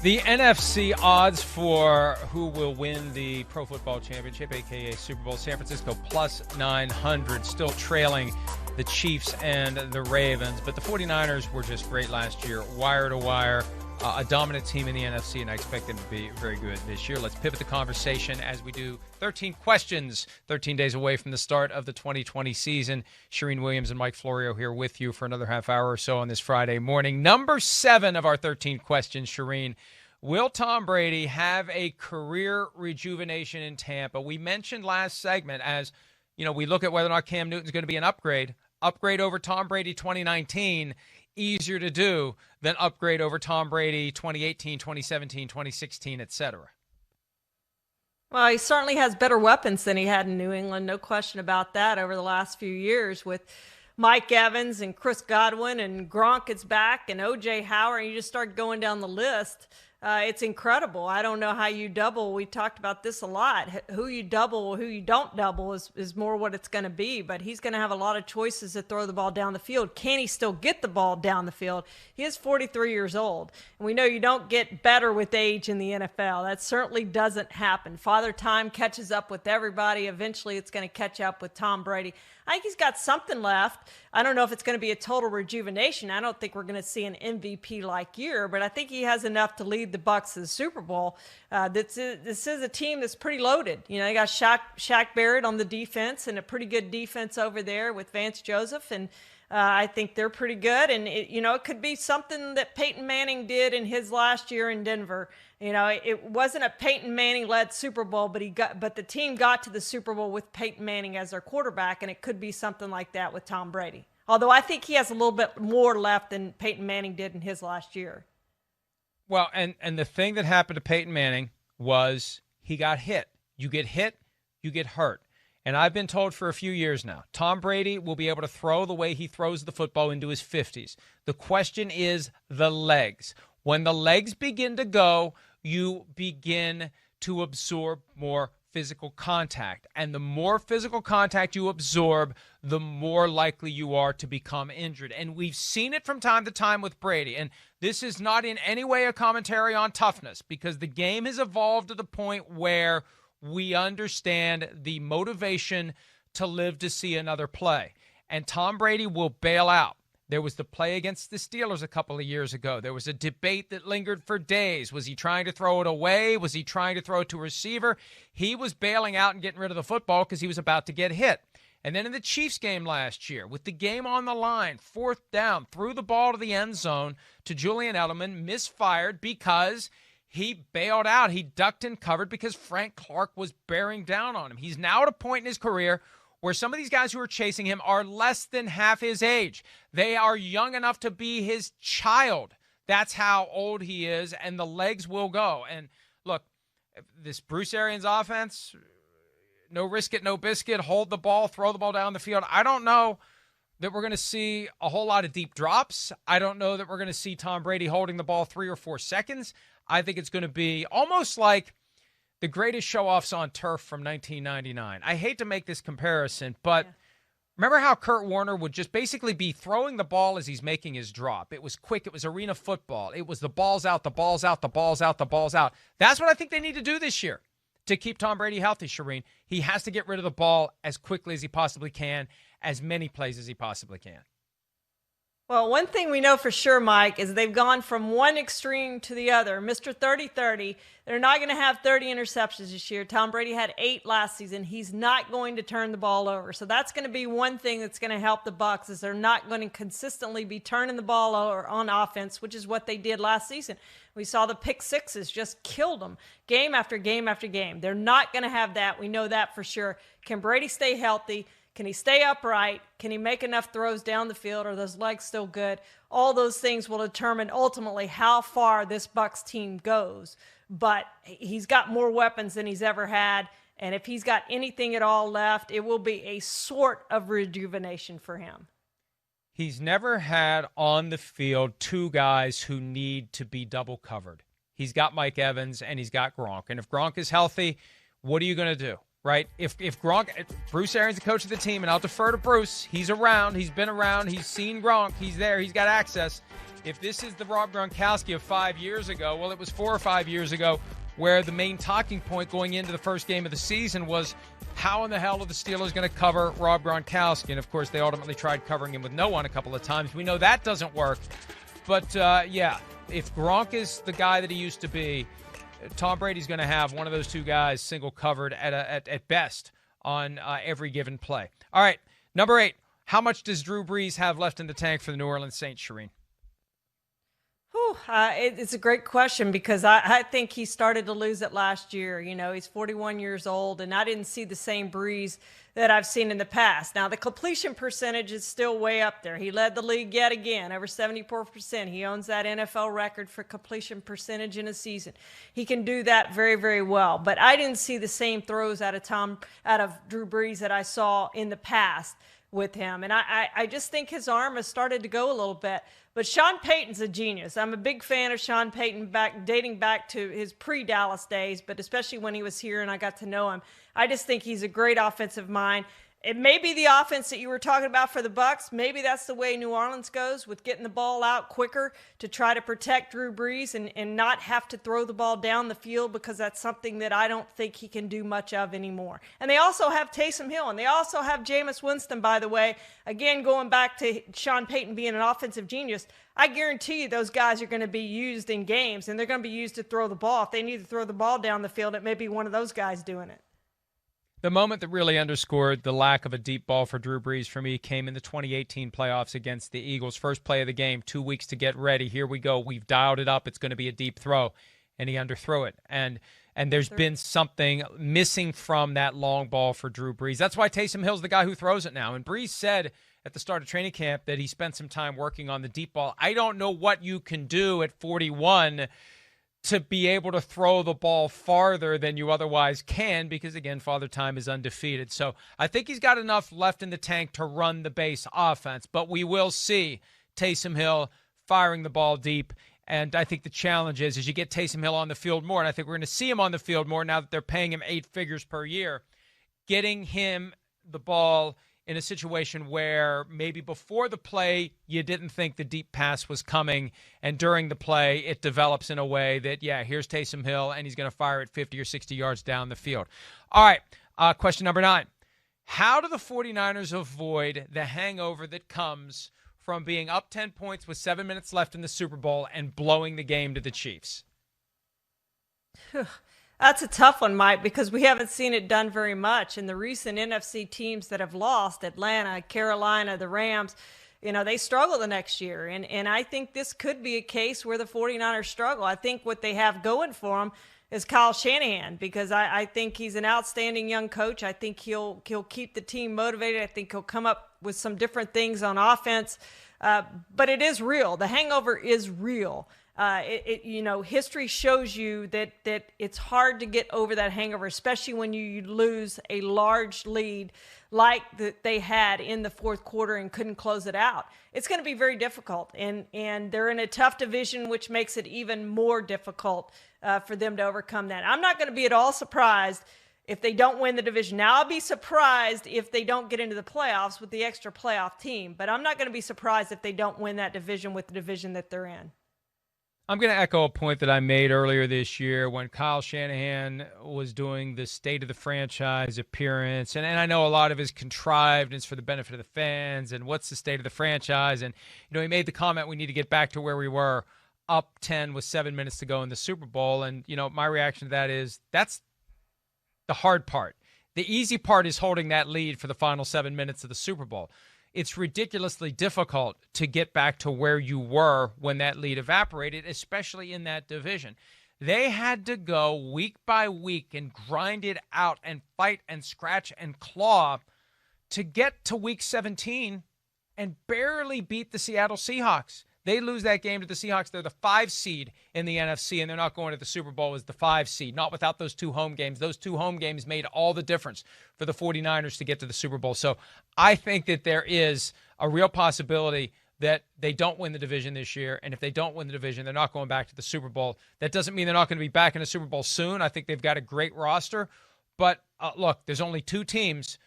The NFC odds for who will win the Pro Football Championship, a.k.a. Super Bowl, San Francisco plus 900, still trailing the Chiefs and the Ravens. But the 49ers were just great last year, wire to wire, a dominant team in the NFC, and I expect them to be very good this year. Let's pivot the conversation as we do 13 questions, 13 days away from the start of the 2020 season. Charean Williams and Mike Florio here with you for another half hour or so on this Friday morning. Number 7 of our 13 questions, Charean. Will Tom Brady have a career rejuvenation in Tampa? We mentioned last segment as, we look at whether or not Cam Newton's going to be an upgrade over Tom Brady 2019, easier to do than upgrade over Tom Brady 2018, 2017, 2016, etc. Well, he certainly has better weapons than he had in New England. No question about that over the last few years with Mike Evans and Chris Godwin and Gronk is back and O.J. Howard. And you just start going down the list. It's incredible. I don't know how you double. We talked about this a lot. Who you double, who you don't double is more what it's going to be. But he's going to have a lot of choices to throw the ball down the field. Can he still get the ball down the field? He is 43 years old. And we know you don't get better with age in the NFL. That certainly doesn't happen. Father Time catches up with everybody. Eventually it's going to catch up with Tom Brady. I think he's got something left. I don't know if it's going to be a total rejuvenation. I don't think we're going to see an MVP-like year, but I think he has enough to lead the Bucs to the Super Bowl. This is a team that's pretty loaded. They got Shaq Barrett on the defense and a pretty good defense over there with Vance Joseph, and I think they're pretty good. And it could be something that Peyton Manning did in his last year in Denver. It wasn't a Peyton Manning-led Super Bowl, but the team got to the Super Bowl with Peyton Manning as their quarterback, and it could be something like that with Tom Brady. Although I think he has a little bit more left than Peyton Manning did in his last year. Well, and the thing that happened to Peyton Manning was he got hit. You get hit, you get hurt. And I've been told for a few years now, Tom Brady will be able to throw the way he throws the football into his 50s. The question is the legs. When the legs begin to go, you begin to absorb more physical contact. And the more physical contact you absorb, the more likely you are to become injured. And we've seen it from time to time with Brady. And this is not in any way a commentary on toughness, because the game has evolved to the point where we understand the motivation to live to see another play. And Tom Brady will bail out. There was the play against the Steelers a couple of years ago. There was a debate that lingered for days. Was he trying to throw it away? Was he trying to throw it to a receiver? He was bailing out and getting rid of the football because he was about to get hit. And then in the Chiefs game last year, with the game on the line, 4th down, threw the ball to the end zone to Julian Edelman, misfired because he bailed out. He ducked and covered because Frank Clark was bearing down on him. He's now at a point in his career where some of these guys who are chasing him are less than half his age. They are young enough to be his child. That's how old he is, and the legs will go. And look, this Bruce Arians offense, no risk it, no biscuit, hold the ball, throw the ball down the field. I don't know that we're going to see a whole lot of deep drops. I don't know that we're going to see Tom Brady holding the ball 3 or 4 seconds. I think it's going to be almost like the greatest show-offs on turf from 1999. I hate to make this comparison, but remember how Kurt Warner would just basically be throwing the ball as he's making his drop? It was quick. It was arena football. It was the ball's out, the ball's out, the ball's out, the ball's out. That's what I think they need to do this year to keep Tom Brady healthy, Charean. He has to get rid of the ball as quickly as he possibly can, as many plays as he possibly can. Well, one thing we know for sure, Mike, is they've gone from one extreme to the other. Mr. 30-30, they're not going to have 30 interceptions this year. Tom Brady had 8 last season. He's not going to turn the ball over. So that's going to be one thing that's going to help the Bucs, is they're not going to consistently be turning the ball over on offense, which is what they did last season. We saw the pick sixes just killed them game after game after game. They're not going to have that. We know that for sure. Can Brady stay healthy? Can he stay upright? Can he make enough throws down the field? Are those legs still good? All those things will determine ultimately how far this Bucs team goes. But he's got more weapons than he's ever had. And if he's got anything at all left, it will be a sort of rejuvenation for him. He's never had on the field 2 guys who need to be double covered. He's got Mike Evans and he's got Gronk. And if Gronk is healthy, what are you going to do? Right? If Gronk, Bruce Arians the coach of the team, and I'll defer to Bruce. He's around. He's been around. He's seen Gronk. He's there. He's got access. If this is the Rob Gronkowski of 5 years ago, well, it was 4 or 5 years ago where the main talking point going into the first game of the season was how in the hell are the Steelers going to cover Rob Gronkowski? And, of course, they ultimately tried covering him with no one a couple of times. We know that doesn't work. But, yeah, if Gronk is the guy that he used to be, Tom Brady's going to have one of those two guys single covered at best on every given play. All right, number 8, how much does Drew Brees have left in the tank for the New Orleans Saints, Charean? It's a great question because I think he started to lose it last year. You know, he's 41 years old, and I didn't see the same Brees that I've seen in the past. Now, the completion percentage is still way up there. He led the league yet again, over 74%. He owns that NFL record for completion percentage in a season. He can do that very, very well. But I didn't see the same throws out of Drew Brees that I saw in the past with him. And I just think his arm has started to go a little bit. But Sean Payton's a genius. I'm a big fan of Sean Payton dating back to his pre-Dallas days, but especially when he was here and I got to know him. I just think he's a great offensive mind. It may be the offense that you were talking about for the Bucs. Maybe that's the way New Orleans goes, with getting the ball out quicker to try to protect Drew Brees and not have to throw the ball down the field, because that's something that I don't think he can do much of anymore. And they also have Taysom Hill, and they also have Jameis Winston, by the way. Again, going back to Sean Payton being an offensive genius, I guarantee you those guys are going to be used in games, and they're going to be used to throw the ball. If they need to throw the ball down the field, it may be one of those guys doing it. The moment that really underscored the lack of a deep ball for Drew Brees for me came in the 2018 playoffs against the Eagles. First play of the game, 2 weeks to get ready. Here we go. We've dialed it up. It's going to be a deep throw. And he underthrew it. And there's been something missing from that long ball for Drew Brees. That's why Taysom Hill's the guy who throws it now. And Brees said at the start of training camp that he spent some time working on the deep ball. I don't know what you can do at 41 to be able to throw the ball farther than you otherwise can, because, again, Father Time is undefeated. So I think he's got enough left in the tank to run the base offense, but we will see Taysom Hill firing the ball deep. And I think the challenge is you get Taysom Hill on the field more, and I think we're going to see him on the field more now that they're paying him 8 figures per year, getting him the ball in a situation where maybe before the play you didn't think the deep pass was coming, and during the play it develops in a way that, yeah, here's Taysom Hill, and he's going to fire it 50 or 60 yards down the field. All right, question number 9. How do the 49ers avoid the hangover that comes from being up 10 points with 7 minutes left in the Super Bowl and blowing the game to the Chiefs? That's a tough one, Mike, because we haven't seen it done very much. And the recent NFC teams that have lost, Atlanta, Carolina, the Rams, you know, they struggle the next year. And I think this could be a case where the 49ers struggle. I think what they have going for them is Kyle Shanahan, because I think he's an outstanding young coach. I think he'll keep the team motivated. I think he'll come up with some different things on offense. But it is real. The hangover is real. History shows you that it's hard to get over that hangover, especially when you lose a large lead like that they had in the fourth quarter and couldn't close it out. It's going to be very difficult, and they're in a tough division, which makes it even more difficult for them to overcome that. I'm not going to be at all surprised if they don't win the division. Now, I'll be surprised if they don't get into the playoffs with the extra playoff team, but I'm not going to be surprised if they don't win that division with the division that they're in. I'm going to echo a point that I made earlier this year when Kyle Shanahan was doing the State of the Franchise appearance. And I know a lot of it is contrived and it's for the benefit of the fans and what's the state of the franchise. And, he made the comment we need to get back to where we were, up 10 with 7 minutes to go in the Super Bowl. And, my reaction to that is that's the hard part. The easy part is holding that lead for the final 7 minutes of the Super Bowl. It's ridiculously difficult to get back to where you were when that lead evaporated, especially in that division. They had to go week by week and grind it out and fight and scratch and claw to get to week 17 and barely beat the Seattle Seahawks. They lose that game to the Seahawks. They're the 5 seed in the NFC, and they're not going to the Super Bowl as the 5 seed, not without those 2 home games. Those 2 home games made all the difference for the 49ers to get to the Super Bowl. So I think that there is a real possibility that they don't win the division this year, and if they don't win the division, they're not going back to the Super Bowl. That doesn't mean they're not going to be back in the Super Bowl soon. I think they've got a great roster. But, look, there's only 2 teams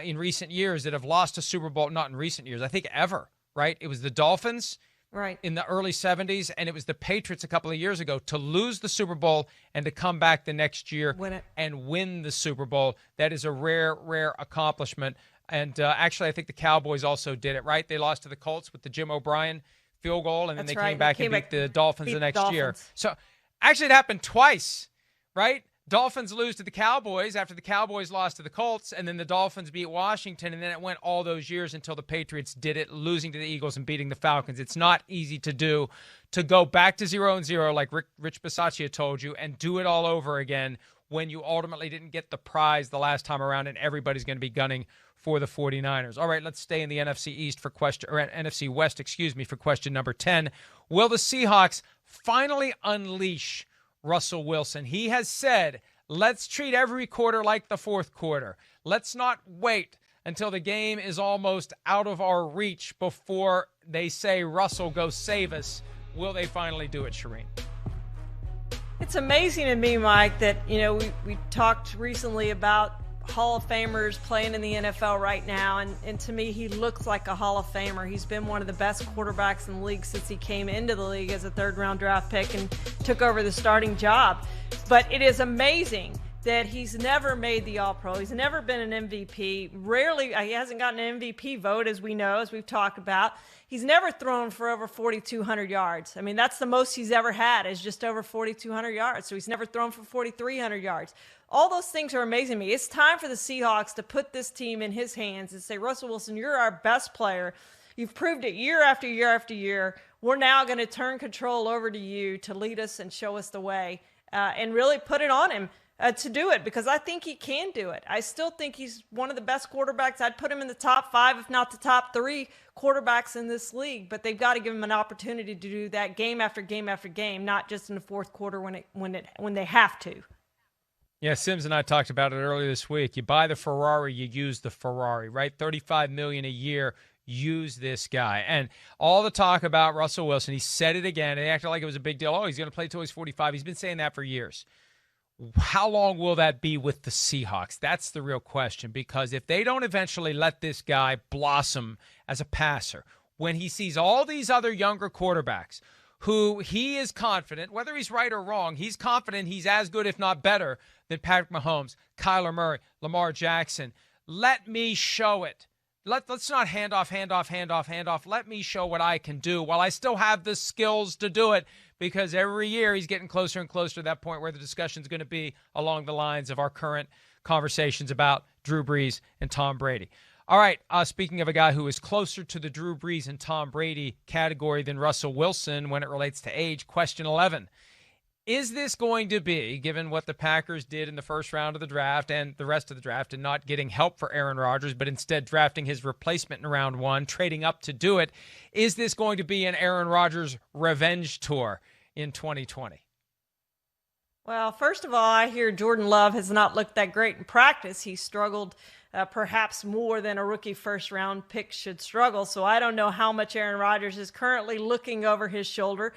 in recent years that have lost a Super Bowl, not in recent years, I think ever, right? It was the Dolphins Right. in the early 70s, and it was the Patriots a couple of years ago to lose the Super Bowl and to come back the next year and win the Super Bowl. That is a rare, rare accomplishment. And actually, I think the Cowboys also did it, right? They lost to the Colts with the Jim O'Brien field goal, and then they came back and beat the Dolphins the next year. So actually, it happened twice, right? Dolphins lose to the Cowboys after the Cowboys lost to the Colts, and then the Dolphins beat Washington, and then it went all those years until the Patriots did it, losing to the Eagles and beating the Falcons. It's not easy to do, to go back to 0-0 like Rich Bisaccia told you and do it all over again when you ultimately didn't get the prize the last time around, and everybody's going to be gunning for the 49ers. All right, let's stay in the NFC East for question, or NFC West, for question number 10. Will the Seahawks finally unleash Russell Wilson? He has said, let's treat every quarter like the fourth quarter. Let's not wait until the game is almost out of our reach before they say, Russell, go save us. Will they finally do it, Charean? It's amazing to me, Mike, that, we talked recently about Hall of Famers playing in the NFL right now, and to me, he looks like a Hall of Famer. He's been one of the best quarterbacks in the league since he came into the league as a third-round draft pick and took over the starting job. But it is amazing that he's never made the All-Pro. He's never been an MVP. Rarely, he hasn't gotten an MVP vote, as we know, as we've talked about. He's never thrown for over 4,200 yards. I mean, that's the most he's ever had, is just over 4,200 yards. So he's never thrown for 4,300 yards. All those things are amazing to me. It's time for the Seahawks to put this team in his hands and say, Russell Wilson, you're our best player. You've proved it year after year after year. We're now going to turn control over to you to lead us and show us the way, and really put it on him to do it, because I think he can do it. I still think he's one of the best quarterbacks. I'd put him in the top 5, if not the top 3 quarterbacks in this league, but they've got to give him an opportunity to do that game after game after game, not just in the fourth quarter when they have to. Yeah, Sims and I talked about it earlier this week. You buy the Ferrari, you use the Ferrari, right? $35 million a year. Use this guy. And all the talk about Russell Wilson, he said it again. They acted like it was a big deal. Oh, he's going to play till he's 45. He's been saying that for years. How long will that be with the Seahawks? That's the real question, because if they don't eventually let this guy blossom as a passer, when he sees all these other younger quarterbacks who he is confident, whether he's right or wrong, he's confident he's as good, if not better, than Patrick Mahomes, Kyler Murray, Lamar Jackson. Let me show it. Let's not hand off. Let me show what I can do while I still have the skills to do it, because every year he's getting closer and closer to that point where the discussion is going to be along the lines of our current conversations about Drew Brees and Tom Brady. All right, speaking of a guy who is closer to the Drew Brees and Tom Brady category than Russell Wilson when it relates to age, question 11. Is this going to be, given what the Packers did in the first round of the draft and the rest of the draft, and not getting help for Aaron Rodgers, but instead drafting his replacement in round 1, trading up to do it, is this going to be an Aaron Rodgers revenge tour in 2020? Well, first of all, I hear Jordan Love has not looked that great in practice. He struggled perhaps more than a rookie first-round pick should struggle, so I don't know how much Aaron Rodgers is currently looking over his shoulder.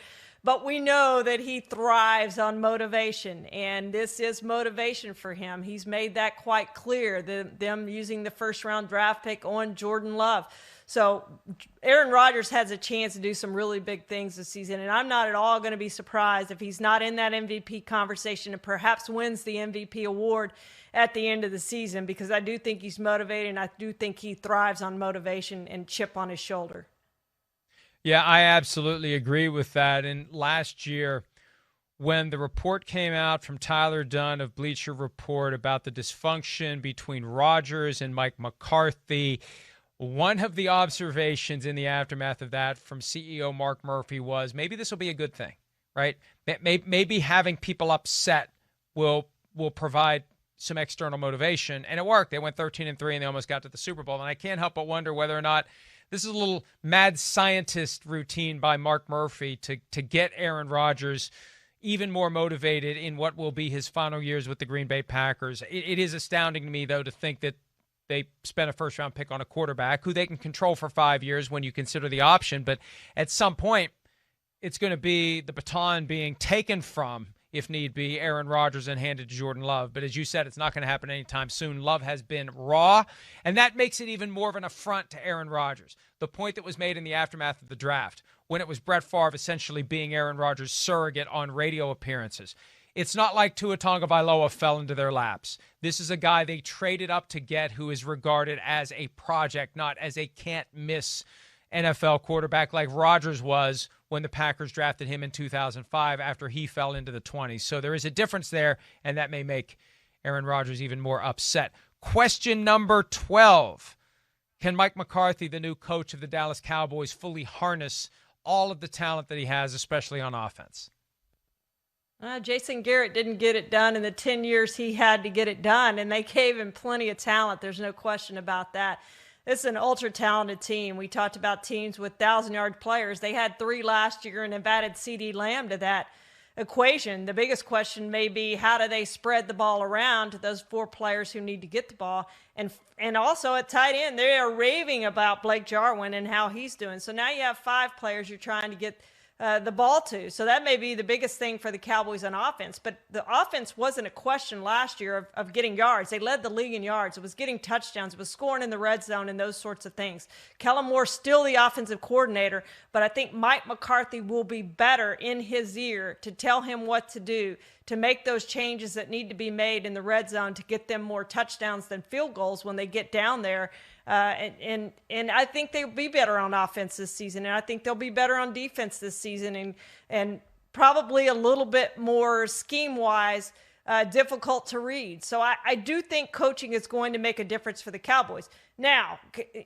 But we know that he thrives on motivation, and this is motivation for him. He's made that quite clear, them using the first-round draft pick on Jordan Love. So Aaron Rodgers has a chance to do some really big things this season, and I'm not at all going to be surprised if he's not in that MVP conversation and perhaps wins the MVP award at the end of the season, because I do think he's motivated, and I do think he thrives on motivation and chip on his shoulder. Yeah, I absolutely agree with that. And last year, when the report came out from Tyler Dunn of Bleacher Report about the dysfunction between Rodgers and Mike McCarthy, one of the observations in the aftermath of that from CEO Mark Murphy was, maybe this will be a good thing, right? Maybe having people upset will provide some external motivation. And it worked. They went 13-3 and they almost got to the Super Bowl. And I can't help but wonder whether or not this is a little mad scientist routine by Mark Murphy to get Aaron Rodgers even more motivated in what will be his final years with the Green Bay Packers. It is astounding to me, though, to think that they spent a first-round pick on a quarterback who they can control for 5 years when you consider the option. But at some point, it's going to be the baton being taken from, if need be, Aaron Rodgers and handed to Jordan Love. But as you said, it's not going to happen anytime soon. Love has been raw, and that makes it even more of an affront to Aaron Rodgers. The point that was made in the aftermath of the draft when it was Brett Favre essentially being Aaron Rodgers' surrogate on radio appearances. It's not like Tua Tagovailoa fell into their laps. This is a guy they traded up to get who is regarded as a project, not as a can't-miss NFL quarterback like Rodgers was when the Packers drafted him in 2005 after he fell into the 20s. So there is a difference there, and that may make Aaron Rodgers even more upset. Question number 12. Can Mike McCarthy, the new coach of the Dallas Cowboys, fully harness all of the talent that he has, especially on offense? Jason Garrett didn't get it done in the 10 years he had to get it done, and they gave him plenty of talent. There's no question about that. This is an ultra-talented team. We talked about teams with 1,000-yard players. They had 3 last year and have added CeeDee Lamb to that equation. The biggest question may be, how do they spread the ball around to those 4 players who need to get the ball? And also at tight end, they are raving about Blake Jarwin and how he's doing. So now you have 5 players you're trying to get the ball to. So that may be the biggest thing for the Cowboys on offense. But the offense wasn't a question last year of getting yards. They led the league in yards. It was getting touchdowns. It was scoring in the red zone and those sorts of things. Kellen Moore's still the offensive coordinator, but I think Mike McCarthy will be better in his ear to tell him what to do, to make those changes that need to be made in the red zone to get them more touchdowns than field goals when they get down there. And I think they'll be better on offense this season, and I think they'll be better on defense this season, and probably a little bit more scheme-wise difficult to read. So I do think coaching is going to make a difference for the Cowboys. Now,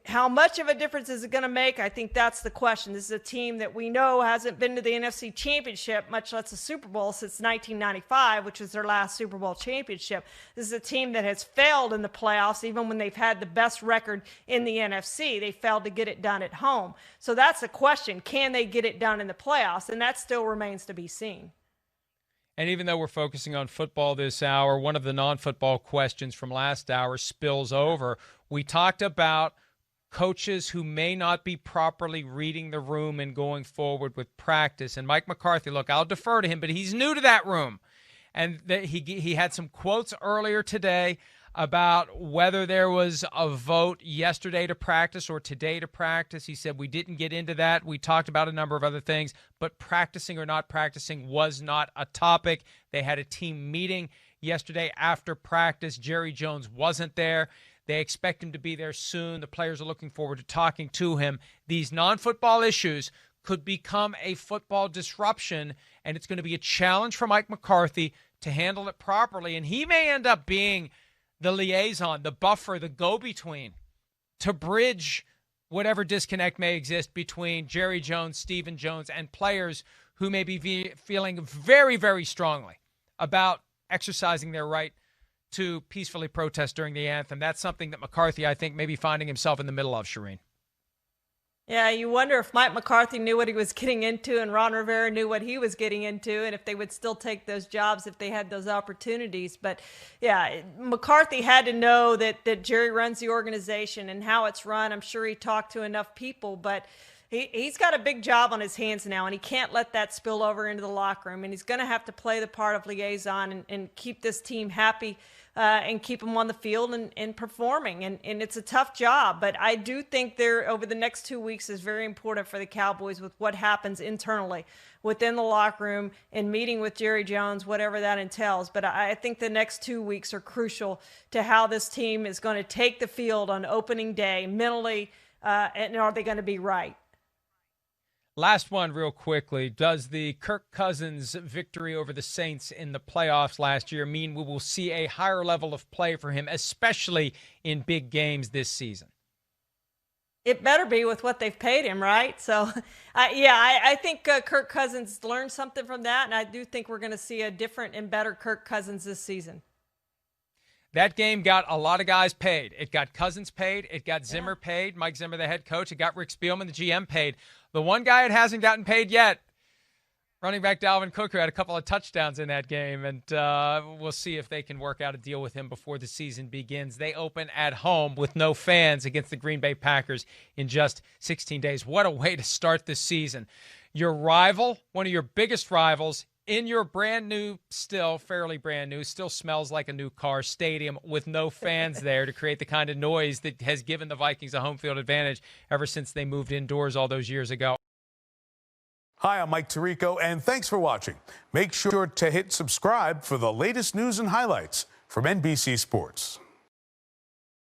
how much of a difference is it going to make? I think that's the question. This is a team that we know hasn't been to the NFC Championship, much less a Super Bowl, since 1995, which was their last Super Bowl championship. This is a team that has failed in the playoffs, even when they've had the best record in the NFC. They failed to get it done at home. So that's the question. Can they get it done in the playoffs? And that still remains to be seen. And even though we're focusing on football this hour, one of the non-football questions from last hour spills over. We talked about coaches who may not be properly reading the room and going forward with practice. And Mike McCarthy, look, I'll defer to him, but he's new to that room. And he had some quotes earlier today about whether there was a vote yesterday to practice or today to practice. He said we didn't get into that. We talked about a number of other things, but practicing or not practicing was not a topic. They had a team meeting yesterday after practice. Jerry Jones wasn't there. They expect him to be there soon. The players are looking forward to talking to him. These non-football issues could become a football disruption, and it's going to be a challenge for Mike McCarthy to handle it properly. And he may end up being the liaison, the buffer, the go-between to bridge whatever disconnect may exist between Jerry Jones, Stephen Jones, and players who may be feeling very, very strongly about exercising their right to peacefully protest during the anthem. That's something that McCarthy, I think, may be finding himself in the middle of, Charean. Yeah, you wonder if Mike McCarthy knew what he was getting into and Ron Rivera knew what he was getting into and if they would still take those jobs if they had those opportunities. But, yeah, McCarthy had to know that Jerry runs the organization and how it's run. I'm sure he talked to enough people, but he's got a big job on his hands now, and he can't let that spill over into the locker room. And he's going to have to play the part of liaison and keep this team happy and keep them on the field and performing. And it's a tough job, but I do think there over the next 2 weeks is very important for the Cowboys with what happens internally within the locker room and meeting with Jerry Jones, whatever that entails. But I think the next 2 weeks are crucial to how this team is going to take the field on opening day mentally, and are they going to be right? Last one real quickly. Does the Kirk Cousins victory over the Saints in the playoffs last year mean we will see a higher level of play for him, especially in big games this season? It better be with what they've paid him, right? So, I think Kirk Cousins learned something from that, and I do think we're going to see a different and better Kirk Cousins this season. That game got a lot of guys paid. It got Cousins paid. It got Zimmer paid. Mike Zimmer, the head coach. It got Rick Spielman, the GM, paid. The one guy it hasn't gotten paid yet, running back Dalvin Cook, who had a couple of touchdowns in that game. And we'll see if they can work out a deal with him before the season begins. They open at home with no fans against the Green Bay Packers in just 16 days. What a way to start the season. Your rival, one of your biggest rivals, in your brand new, still fairly brand new, still smells like a new car stadium with no fans there to create the kind of noise that has given the Vikings a home field advantage ever since they moved indoors all those years ago. Hi, I'm Mike Tirico, and thanks for watching. Make sure to hit subscribe for the latest news and highlights from NBC Sports.